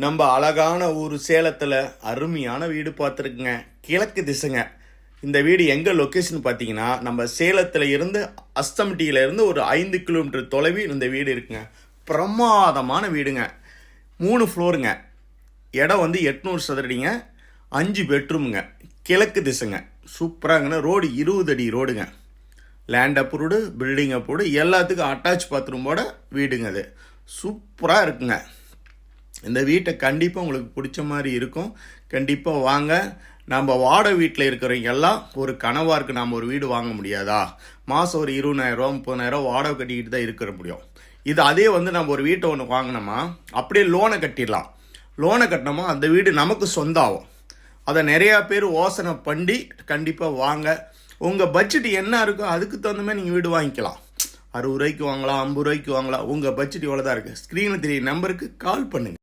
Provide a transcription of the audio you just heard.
நம்ம அழகான ஊர் சேலத்தில் அருமையான வீடு பார்த்துருக்குங்க. கிழக்கு திசைங்க. இந்த வீடு எங்கே லொக்கேஷன் பார்த்தீங்கன்னா, நம்ம சேலத்தில் இருந்து அஸ்தம்பட்டியில் இருந்து ஒரு 5 கிலோமீட்டர் தொலைவில் இந்த வீடு இருக்குங்க. பிரமாதமான வீடுங்க. 3 ஃப்ளோருங்க. இடம் 800 சதுரடிங்க. 5 பெட்ரூமுங்க. கிழக்கு திசைங்க. சூப்பராங்கண்ணா. ரோடு 20 அடி ரோடுங்க. லேண்ட் அப்ரூவ்டு, பில்டிங் அப்ரூவ்டு, எல்லாத்துக்கும் அட்டாச் பாத்ரூமோட வீடுங்க. அது சூப்பராக இருக்குங்க. இந்த வீட்டை கண்டிப்பாக உங்களுக்கு பிடிச்ச மாதிரி இருக்கும். கண்டிப்பாக வாங்க. நம்ம வாடகை வீட்டில் இருக்கிறவங்க எல்லாம் ஒரு கனவாக இருக்குது, நம்ம ஒரு வீடு வாங்க முடியாதா, மாதம் ஒரு 20,000 30,000 வாடகை கட்டிக்கிட்டு தான் இருக்கிற முடியும். இது அதே நம்ம ஒரு வீட்டை ஒன்று வாங்கினோமா அப்படியே லோனை கட்டிடலாம். லோனை கட்டினோமா அந்த வீடு நமக்கு சொந்தம் ஆகும். அதை நிறையா பேர் யோசனை பண்ணி கண்டிப்பாக வாங்க. உங்கள் பட்ஜெட் என்ன இருக்கோ அதுக்கு தகுந்த மாதிரி நீங்கள் வீடு வாங்கிக்கலாம். 60 ரூபாய்க்கு வாங்கலாம், 50 ரூபாய்க்கு வாங்கலாம். உங்கள் பட்ஜெட் இவ்வளோ தான் இருக்குது. ஸ்க்ரீனில் தெரிய நம்பருக்கு கால் பண்ணுங்கள்.